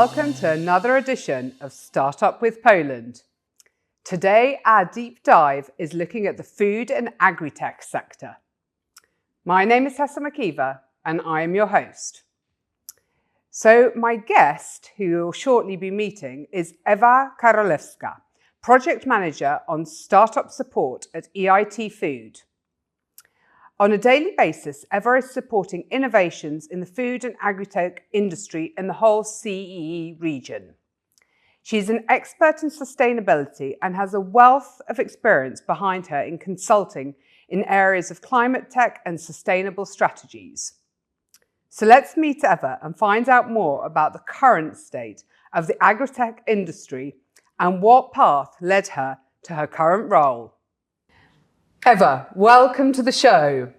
Welcome to another edition of Startup with Poland. Today, our deep dive is looking at the food and agri-tech sector. My name is Tessa McIver and I am your host. So my guest, who you'll shortly be meeting, is Ewa Karolewska, Project Manager on Startup Support at EIT Food. On a daily basis, Ewa is supporting innovations in the food and agri-tech industry in the whole CEE region. She's an expert in sustainability and has a wealth of experience behind her in consulting in areas of climate tech and sustainable strategies. So let's meet Ewa and find out more about the current state of the agri-tech industry and what path led her to her current role. Ewa, welcome to the show.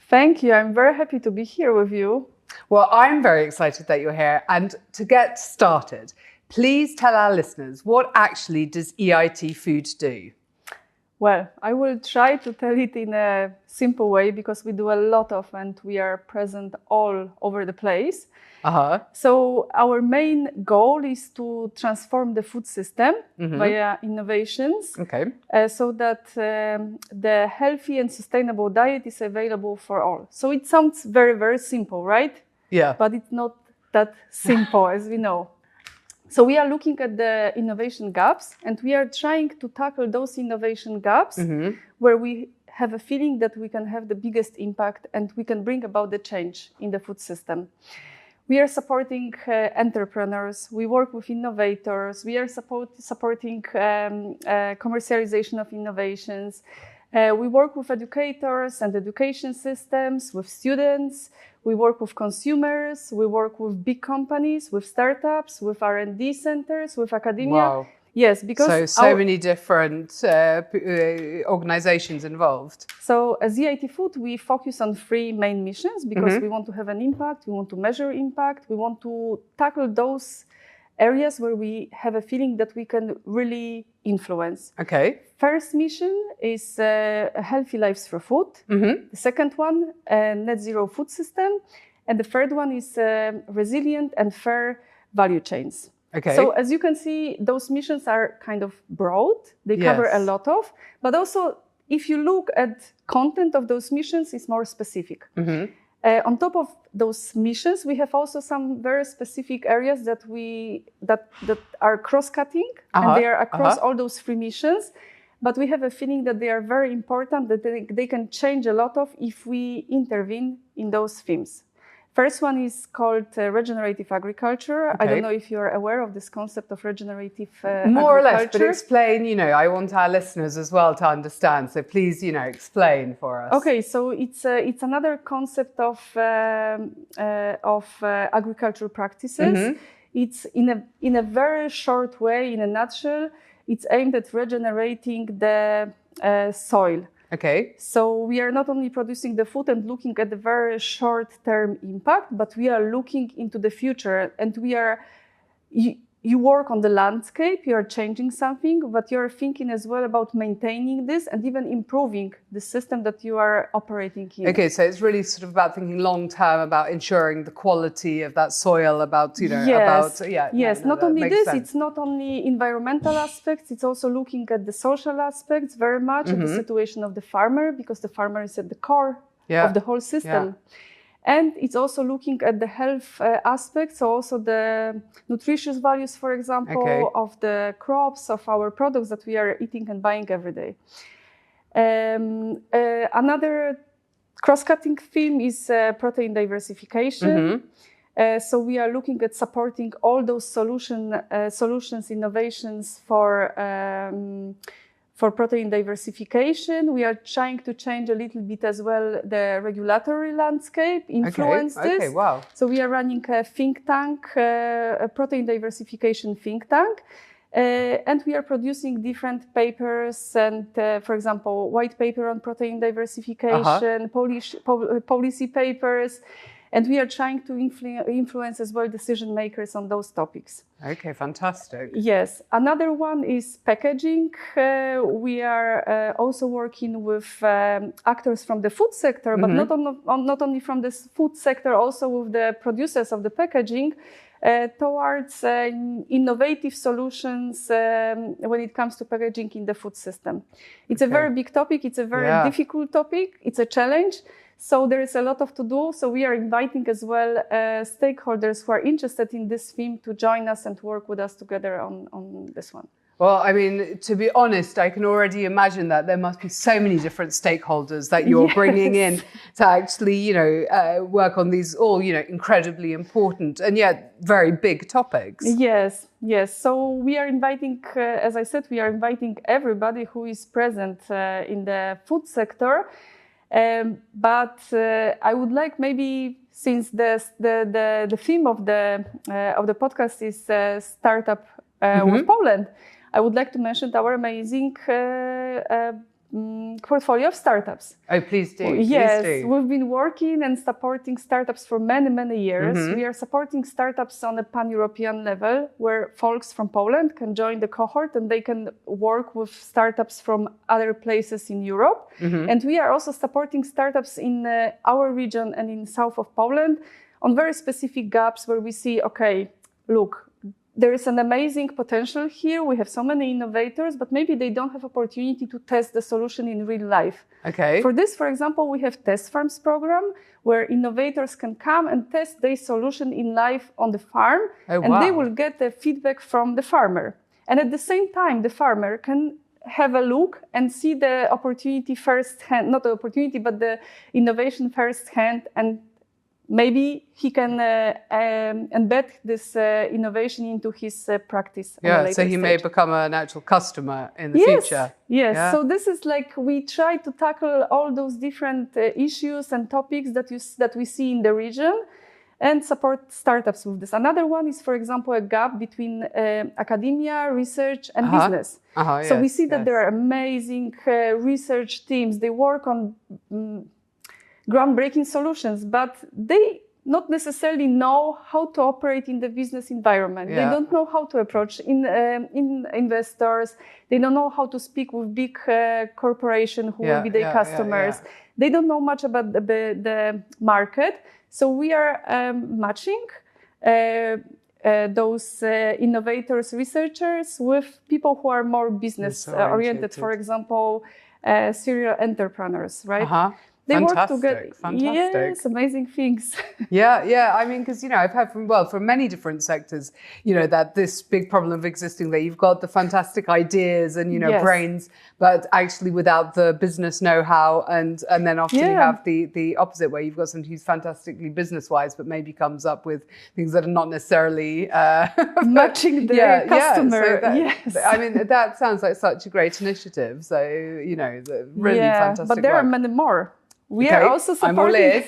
Thank you. I'm very happy to be here with you. Well, I'm very excited that you're here. And to get started, please tell our listeners, what actually does EIT Food do? Well, I will try to tell it in a simple way because we do a lot of and we are present all over the place. So our main goal is to transform the food system via innovations, so that the healthy and sustainable diet is available for all. So it sounds very, very simple, right? Yeah. But it's not that simple, as we know. So we are looking at the innovation gaps and we are trying to tackle those innovation gaps where we have a feeling that we can have the biggest impact and we can bring about the change in the food system. We are supporting entrepreneurs, we work with innovators, we are supporting commercialization of innovations. We work with educators and education systems, with students, we work with consumers, we work with big companies, with startups, with R&D centers, with academia. Wow. Yes, because so many different organizations involved. So as EIT Food, we focus on three main missions because we want to have an impact, we want to measure impact, we want to tackle those areas where we have a feeling that we can really influence. Okay. First mission is healthy lives through food. The second one, net zero food system. And the third one is resilient and fair value chains. Okay. So as you can see, those missions are kind of broad. They cover a lot of, but also if you look at content of those missions, it's more specific. On top of those missions, we have also some very specific areas that are cross-cutting and they are across all those three missions. But we have a feeling that they are very important, that they can change a lot of if we intervene in those themes. First one is called regenerative agriculture. I don't know if you're aware of this concept of regenerative More agriculture. or less, but explain, I want our listeners as well to understand. So please, explain for us. Okay, so it's another concept of agricultural practices. It's in a very short way, in a nutshell, it's aimed at regenerating the soil. Okay. So we are not only producing the food and looking at the very short-term impact, but we are looking into the future and you work on the landscape, you are changing something, but you're thinking as well about maintaining this and even improving the system that you are operating in. Okay, so it's really sort of about thinking long-term, about ensuring the quality of that soil, about, Not only this, it's not only environmental aspects, it's also looking at the social aspects very much, at the situation of the farmer, because the farmer is at the core of the whole system. Yeah. And it's also looking at the health aspects, so also the nutritious values, for example, of the crops, of our products that we are eating and buying every day. Another cross-cutting theme is protein diversification. So we are looking at supporting all those solutions, innovations for protein diversification. We are trying to change a little bit as well the regulatory landscape, influence this. Okay, wow. So we are running a think tank, a protein diversification think tank. And we are producing different papers and, for example, white paper on protein diversification, policy papers. And we are trying to influence as well decision makers on those topics. Okay, fantastic. Yes. Another one is packaging. We are also working with actors from the food sector, but not only from the food sector, also with the producers of the packaging. towards innovative solutions when it comes to packaging in the food system. It's a very big topic. It's a very difficult topic. It's a challenge. So there is a lot to do. So we are inviting as well stakeholders who are interested in this theme to join us and work with us together on this one. Well, I mean, to be honest, I can already imagine that there must be so many different stakeholders that you're bringing in to actually, work on these all, incredibly important and yet very big topics. Yes. So we are inviting, as I said, we are inviting everybody who is present in the food sector. But I would like maybe, since the theme of the podcast is Startup with Poland, I would like to mention our amazing portfolio of startups. Oh, please do. Yes, please do. We've been working and supporting startups for many years. We are supporting startups on a pan-European level where folks from Poland can join the cohort and they can work with startups from other places in Europe. And we are also supporting startups in our region and in south of Poland on very specific gaps where we see, okay, look, there is an amazing potential here. We have so many innovators, but maybe they don't have opportunity to test the solution in real life. Okay. For this, for example, we have test farms program where innovators can come and test their solution in live on the farm, and they will get the feedback from the farmer. And at the same time, the farmer can have a look and see the opportunity firsthand, not the opportunity, but the innovation firsthand, and maybe he can embed this innovation into his practice. Yeah, so he may become an actual customer in the future. Yes, so this is like we try to tackle all those different issues and topics that we see in the region and support startups with this. Another one is, for example, a gap between academia, research and business. So we see that there are amazing research teams. They work on groundbreaking solutions, but they not necessarily know how to operate in the business environment. They don't know how to approach investors. They don't know how to speak with big corporations who will be their customers. They don't know much about the market. So we are matching those innovators, researchers with people who are more business oriented. For example, serial entrepreneurs, right? They work together. Fantastic. Yes, amazing things. Yeah. I mean, because, I've heard from many different sectors, that this big problem of existing, that you've got the fantastic ideas and, brains, but actually without the business know-how. And then often you have the opposite, where you've got someone who's fantastically business-wise, but maybe comes up with things that are not necessarily matching the customer. I mean, that sounds like such a great initiative. So, really fantastic but there work. are many more. We are also supporting.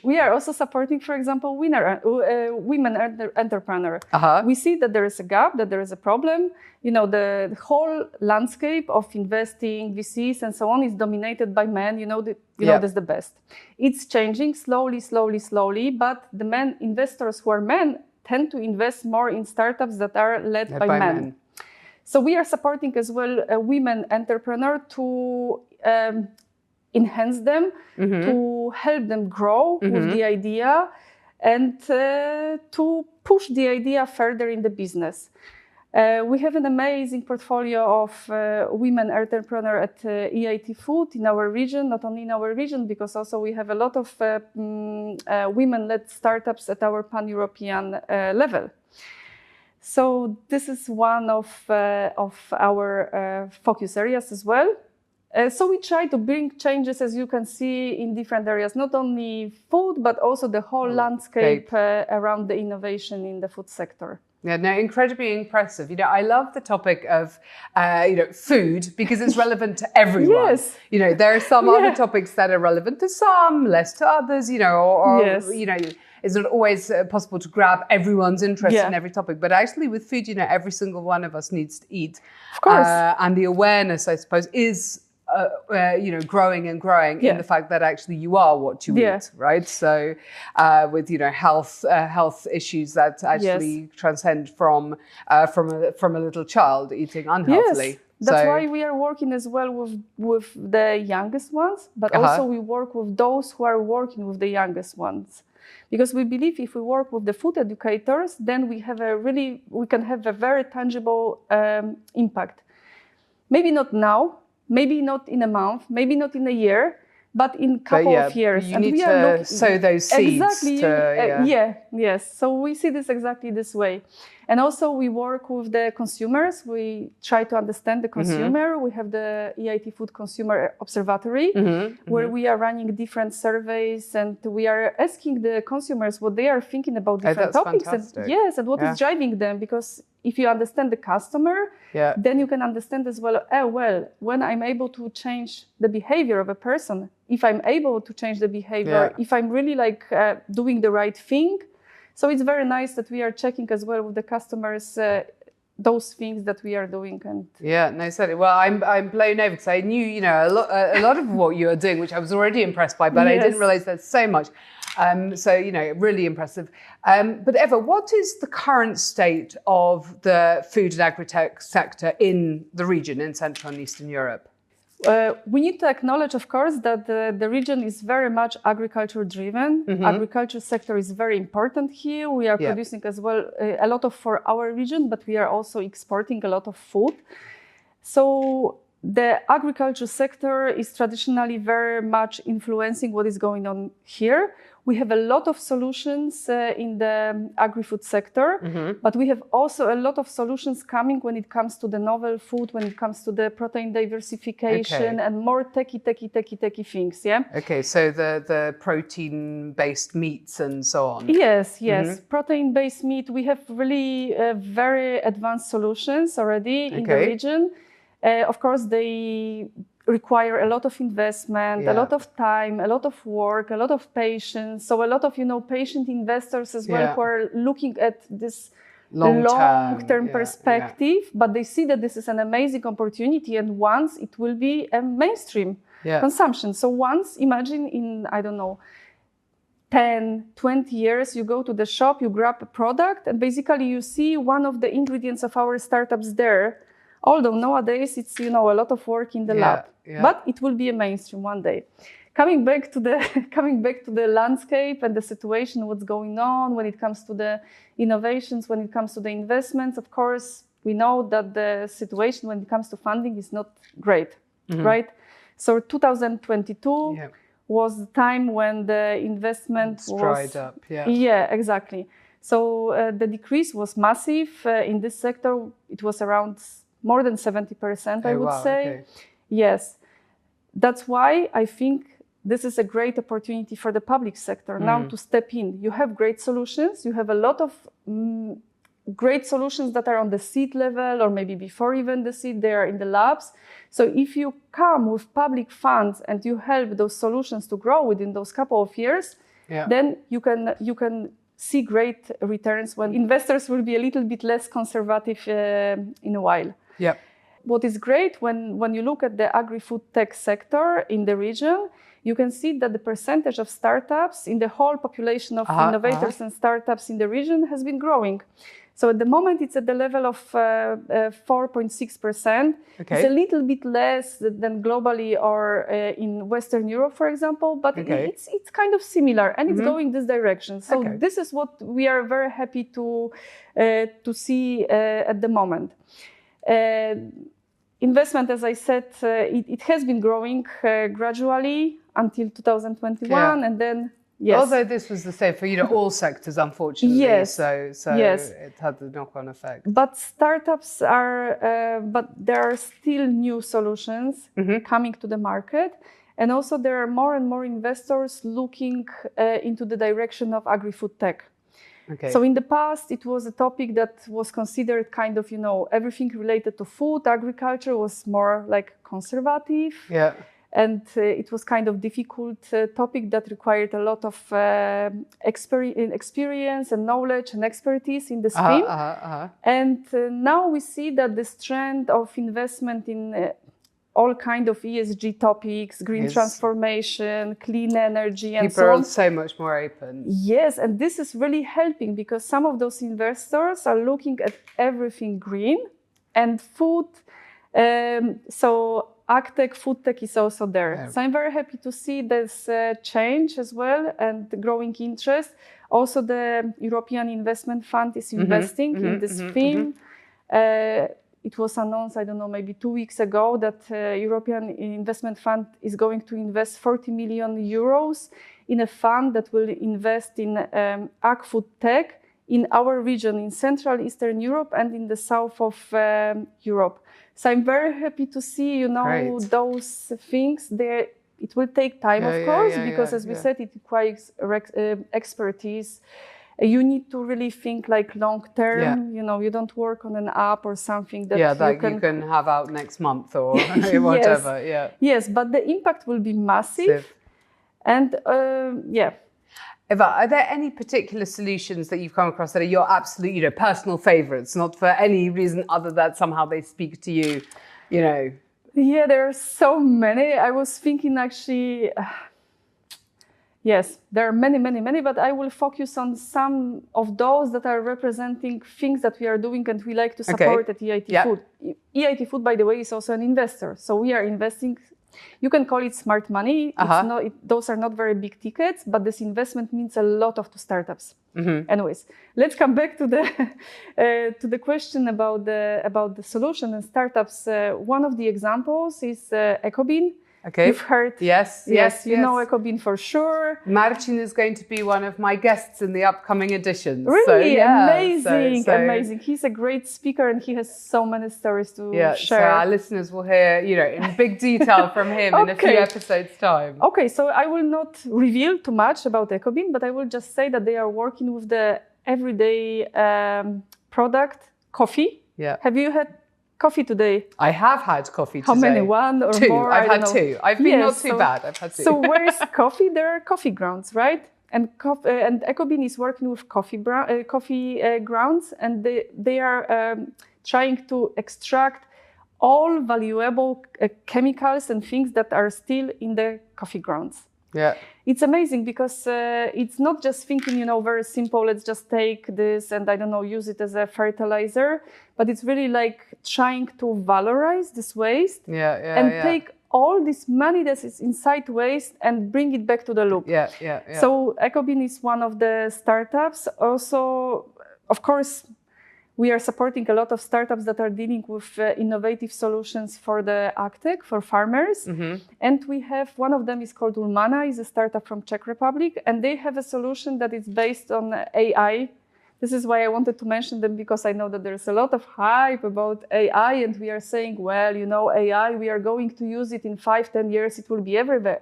We are also supporting, for example, women entrepreneur. We see that there is a gap, that there is a problem. The whole landscape of investing, VCs, and so on is dominated by men. That's the best. It's changing slowly, but the investors who are men tend to invest more in startups that are led by men. So we are supporting as well a women entrepreneur to enhance them, to help them grow with the idea and to push the idea further in the business. We have an amazing portfolio of women entrepreneurs at EIT Food in our region, not only in our region, because also we have a lot of women-led startups at our pan-European level. So this is one of our focus areas as well. So we try to bring changes, as you can see, in different areas, not only food, but also the whole landscape around the innovation in the food sector. Yeah, no, incredibly impressive. I love the topic of, food because it's relevant to everyone. There are some other topics that are relevant to some, less to others, it's not always possible to grab everyone's interest in every topic. But actually with food, every single one of us needs to eat. Of course. And the awareness, I suppose, is growing and growing in the fact that actually you are what you eat, right? So with health issues that actually transcend from a little child eating unhealthily. That's why we are working as well with the youngest ones, but also we work with those who are working with the youngest ones. because we believe if we work with the food educators, then we can have a very tangible impact. Maybe not now, maybe not in a month, maybe not in a year, but in a couple of years. You need to sow those seeds. Exactly. Yes. So we see this exactly this way. And also we work with the consumers. We try to understand the consumer. We have the EIT Food Consumer Observatory, where we are running different surveys and we are asking the consumers what they are thinking about different topics. Fantastic. And what is driving them. Because if you understand the customer, then you can understand as well, when I'm able to change the behavior of a person, if I'm able to change the behavior, if I'm really doing the right thing. So it's very nice that we are checking as well with the customers those things that we are doing. And certainly. Well, I'm blown over because I knew, a lot of what you are doing, which I was already impressed by, but I didn't realize there's so much. Really impressive. But Ewa, what is the current state of the food and agri-tech sector in the region in Central and Eastern Europe? We need to acknowledge, of course, that the region is very much agriculture driven. Agriculture sector is very important here. We are producing as well a lot for our region, but we are also exporting a lot of food. So the agriculture sector is traditionally very much influencing what is going on here. We have a lot of solutions in the agri-food sector, but we have also a lot of solutions coming when it comes to the novel food, when it comes to the protein diversification and more techie things, Okay, so the protein-based meats and so on. Yes. Protein-based meat, we have really very advanced solutions already in the region. Of course, they require a lot of investment, a lot of time, a lot of work, a lot of patience. So a lot of, patient investors as well who are looking at this long-term perspective, but they see that this is an amazing opportunity and once it will be a mainstream consumption. So once, imagine in, 10, 20 years, you go to the shop, you grab a product and basically you see one of the ingredients of our startups there. Although nowadays it's a lot of work in the lab, but it will be a mainstream one day. Coming back to the landscape and the situation, what's going on when it comes to the innovations, when it comes to the investments. Of course, we know that the situation when it comes to funding is not great, right? So 2022 was the time when the investment was dried up. Yeah, exactly. So the decrease was massive in this sector. It was around more than 70%, I would say. Okay. Yes. That's why I think this is a great opportunity for the public sector now to step in. You have great solutions. You have a lot of great solutions that are on the seed level or maybe before even the seed, they are in the labs. So if you come with public funds and you help those solutions to grow within those couple of years, then you can see great returns when investors will be a little bit less conservative in a while. What is great when you look at the agri-food tech sector in the region, you can see that the percentage of startups in the whole population of innovators and startups in the region has been growing. So at the moment it's at the level of 4.6%. It's a little bit less than globally or in Western Europe, for example, but it's kind of similar and it's going this direction. So this is what we are very happy to see at the moment. Investment, as I said, it has been growing gradually until 2021 and then although this was the same for all sectors, unfortunately, so it had the knock-on effect. But startups but there are still new solutions coming to the market, and also there are more and more investors looking into the direction of agri-food tech. So in the past, it was a topic that was considered kind of, everything related to food, agriculture was more like conservative. And it was kind of difficult topic that required a lot of experience and knowledge and expertise in this field. And now we see that this trend of investment in all kind of ESG topics, green transformation, clean energy, and people are so much more open. Yes, and this is really helping because some of those investors are looking at everything green and food. So AgTech, food tech is also there. Yeah. So I'm very happy to see this change as well and the growing interest. Also, the European Investment Fund is investing in this theme. It was announced, I don't know, maybe 2 weeks ago that European Investment Fund is going to invest 40 million euros in a fund that will invest in ag food tech in our region, in Central Eastern Europe and in the south of Europe. So I'm very happy to see, Great. those things there. It will take time, of course, because as we said, it requires expertise. You need to really think like long term. You don't work on an app or something that you can have out next month or whatever. Yes, but the impact will be massive. And Ewa, are there any particular solutions that you've come across that are your absolute, personal favorites, not for any reason other than somehow they speak to you, Yeah, there are so many. I was thinking actually, yes, there are many, but I will focus on some of those that are representing things that we are doing and we like to support at EIT Food. EIT Food, by the way, is also an investor. So we are investing. You can call it smart money. Those are not very big tickets, but this investment means a lot to startups. Anyways, let's come back to the question about the solution and startups. One of the examples is EcoBean. Okay. You've heard. Yes. You know EcoBean for sure. Marcin is going to be one of my guests in the upcoming editions. Really? Amazing. He's a great speaker and he has so many stories to share. So our listeners will hear, in big detail from him in a few episodes' time. Okay, so I will not reveal too much about EcoBean, but I will just say that they are working with the everyday product, coffee. Yeah. Have you had coffee today? I have had coffee today. How many? One or two. more? I've had two. I've been not too bad. I've had two. So where is coffee? There are coffee grounds, right? And EcoBean is working with coffee grounds, and they are trying to extract all valuable chemicals and things that are still in the coffee grounds. Yeah. It's amazing because it's not just thinking, very simple, let's just take this and use it as a fertilizer, but it's really like trying to valorize this waste and take all this money that is inside waste and bring it back to the loop. Yeah. So EcoBean is one of the startups. Also, of course, we are supporting a lot of startups that are dealing with innovative solutions for the AgTech, for farmers. And we have, one of them is called Ulmana, is a startup from Czech Republic, and they have a solution that is based on AI. This is why I wanted to mention them, because I know that there's a lot of hype about AI, and we are saying, well, AI, we are going to use it in 5-10 years, it will be everywhere,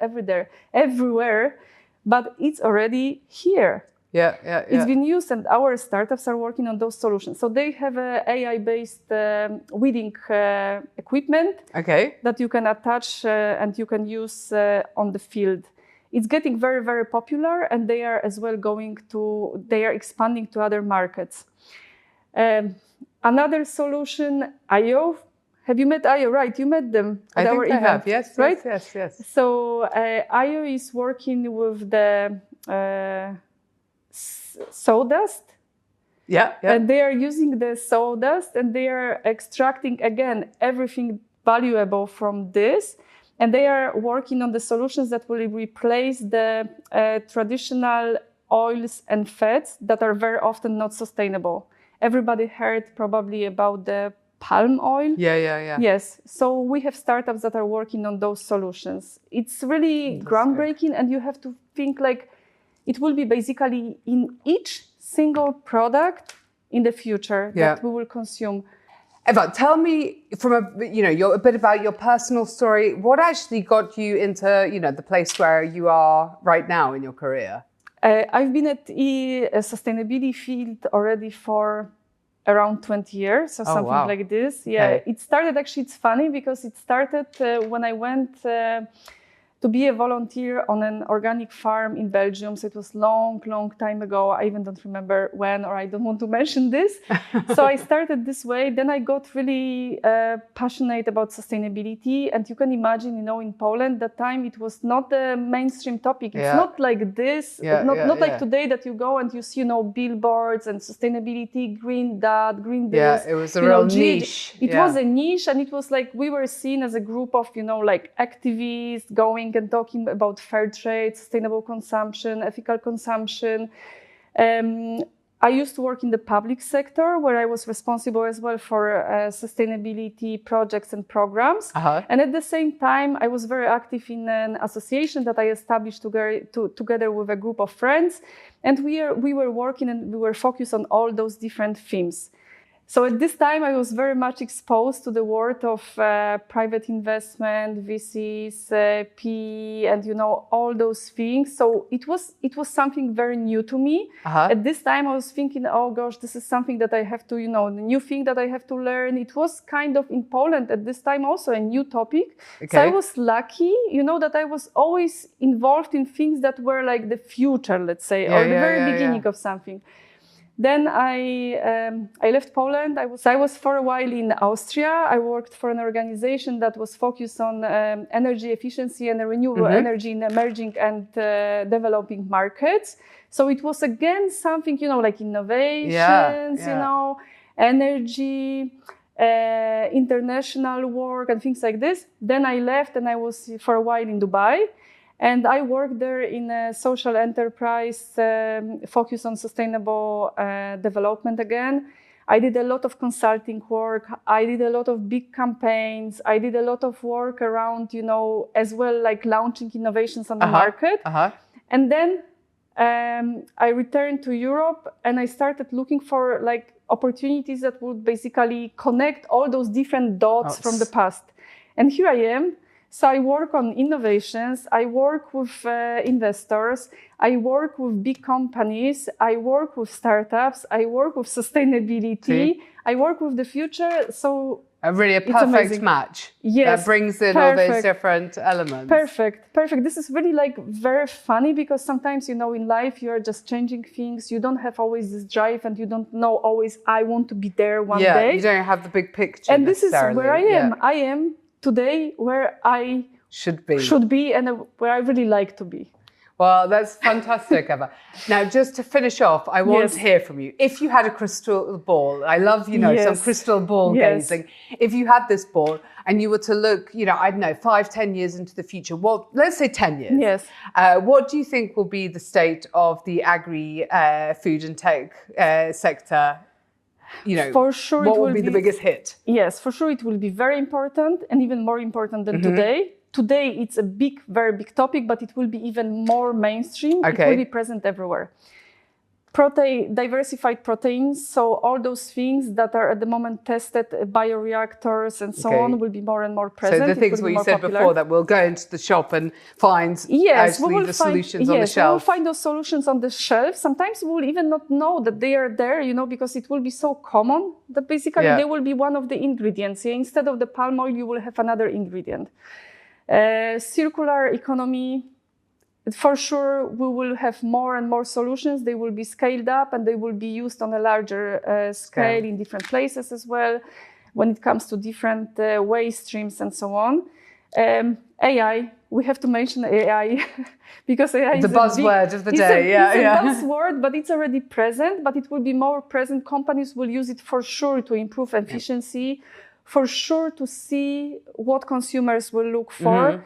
but it's already here. Yeah. It's been used, and our startups are working on those solutions. So they have a AI-based weeding equipment that you can attach and you can use on the field. It's getting very, very popular, and they are as well they are expanding to other markets. Another solution, IO. Have you met IO? Right, you met them at our event. I have. Yes, right? Yes. So IO is working with the sawdust. Yeah. And they are using the sawdust, and they are extracting, again, everything valuable from this. And they are working on the solutions that will replace the traditional oils and fats that are very often not sustainable. Everybody heard probably about the palm oil. Yeah. Yes. So we have startups that are working on those solutions. It's really groundbreaking, and you have to think like it will be basically in each single product in the future that we will consume. Ewa, tell me a bit about your personal story. What actually got you into, the place where you are right now in your career? I've been at the sustainability field already for around 20 years or something like this. Yeah, It started, actually, it's funny because it started when I went to be a volunteer on an organic farm in Belgium. So it was long time ago. I even don't remember when, or I don't want to mention this. So I started this way. Then I got really passionate about sustainability. And you can imagine, in Poland, that time it was not a mainstream topic. It's not like this, not like today that you go and you see, billboards and sustainability, green that, green this. Yeah, it was a real niche. It was a niche, and it was like we were seen as a group of, like activists going and talking about fair trade, sustainable consumption, ethical consumption. I used to work in the public sector, where I was responsible as well for sustainability projects and programs. And at the same time, I was very active in an association that I established together with a group of friends. And we were working and we were focused on all those different themes. So at this time, I was very much exposed to the world of private investment, VCs, PE, and all those things. So it was something very new to me. At this time, I was thinking, oh gosh, this is something that I have to, the new thing that I have to learn. It was kind of in Poland at this time also a new topic. Okay. So I was lucky, that I was always involved in things that were like the future, let's say, or the very beginning of something. Then I left Poland. I was for a while in Austria. I worked for an organization that was focused on energy efficiency and renewable energy in emerging and developing markets. So it was again something, like innovations, energy, international work and things like this. Then I left and I was for a while in Dubai. And I worked there in a social enterprise focused on sustainable development again. I did a lot of consulting work. I did a lot of big campaigns. I did a lot of work around, as well, like launching innovations on the market. And then I returned to Europe and I started looking for like opportunities that would basically connect all those different dots from the past. And here I am. So I work on innovations, I work with investors, I work with big companies, I work with startups, I work with sustainability, I work with the future. So really a perfect match. Yes, that brings in all those different elements. Perfect. This is really like very funny because sometimes, in life, you are just changing things. You don't have always this drive and you don't know always, I want to be there one day. You don't have the big picture. And this is where I am. I am today where I should be and where I really like to be. Well, that's fantastic, Ewa. Now, just to finish off, I want to hear from you. If you had a crystal ball, I love, some crystal ball gazing. If you had this ball and you were to look, I don't know, 5-10 years into the future, well, let's say 10 years. Yes. What do you think will be the state of the agri, food and tech sector? For sure, what will be the biggest hit? Yes, for sure, it will be very important and even more important than today. Today, it's a very big topic, but it will be even more mainstream. It will be present everywhere. Diversified proteins, so all those things that are at the moment tested, bioreactors and so on, will be more and more present. So the things what you said before, that we'll go into the shop and find the solutions on the shelf. We'll find those solutions on the shelf. Sometimes we will even not know that they are there, because it will be so common that basically they will be one of the ingredients. Instead of the palm oil, you will have another ingredient. Circular economy. For sure, we will have more and more solutions. They will be scaled up and they will be used on a larger scale in different places as well when it comes to different waste streams and so on. AI, we have to mention AI because AI is the buzzword of the day. It's a buzzword, but it's already present, but it will be more present. Companies will use it for sure to improve efficiency, for sure to see what consumers will look for.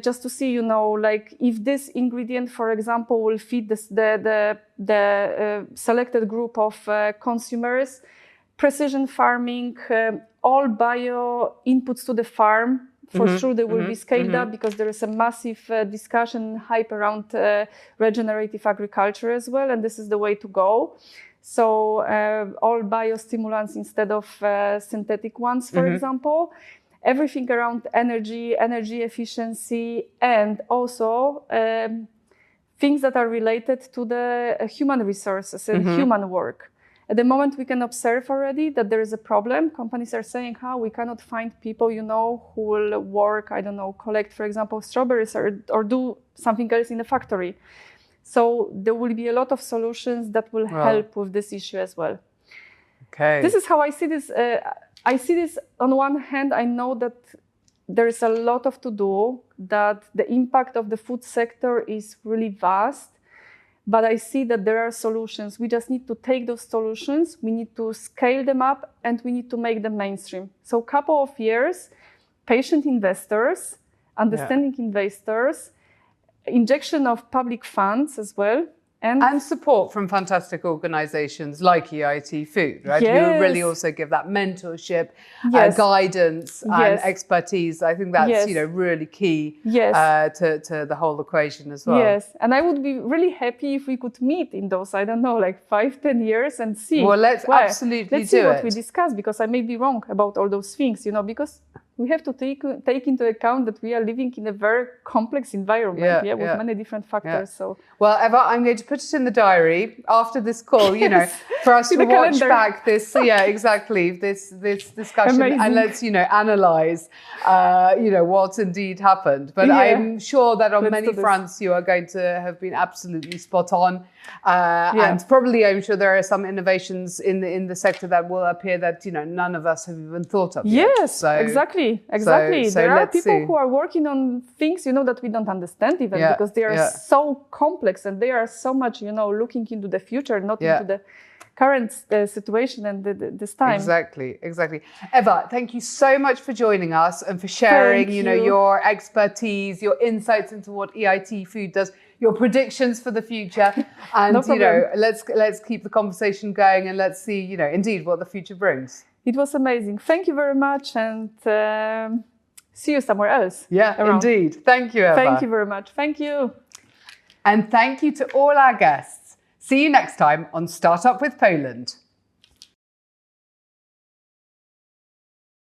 Just to see, like if this ingredient, for example, will fit the selected group of consumers, precision farming, all bio inputs to the farm, for sure they will be scaled up because there is a massive discussion, hype around regenerative agriculture as well, and this is the way to go. So all biostimulants instead of synthetic ones, for example. Everything around energy efficiency, and also things that are related to the human resources and human work. At the moment, we can observe already that there is a problem. Companies are saying, we cannot find people, who will work, collect, for example, strawberries or do something else in the factory. So there will be a lot of solutions that will help with this issue as well. Okay. This is how I see this. I see this on one hand, I know that there is a lot of to do, that the impact of the food sector is really vast. But I see that there are solutions. We just need to take those solutions, we need to scale them up, and we need to make them mainstream. So a couple of years, patient investors, understanding investors, injection of public funds as well. And support from fantastic organizations like EIT Food, right? Yes. Who really also give that mentorship, guidance and expertise. I think that's really key to the whole equation as well. Yes, and I would be really happy if we could meet in those, 5-10 years and see. Well, let's absolutely let's see do what it. we discuss, because I may be wrong about all those things, because we have to take into account that we are living in a very complex environment, with many different factors. So, well, Ewa, I'm going to put it in the diary after this call, for us to watch back this, this discussion. Amazing. And let's, analyze, what indeed happened. But I'm sure that on many fronts you are going to have been absolutely spot on. And probably, I'm sure there are some innovations in the sector that will appear that, none of us have even thought of yet. Yes, so, exactly. So there are people who are working on things, that we don't understand even, because they are so complex and they are so much, looking into the future, not into the current situation and this time. Exactly. Ewa, thank you so much for joining us and for sharing, your expertise, your insights into what EIT Food does, your predictions for the future. And, let's keep the conversation going and let's see, indeed what the future brings. It was amazing. Thank you very much, and see you somewhere else. Yeah, around. Indeed. Thank you, Ewa. Thank you very much. Thank you. And thank you to all our guests. See you next time on Startup with Poland.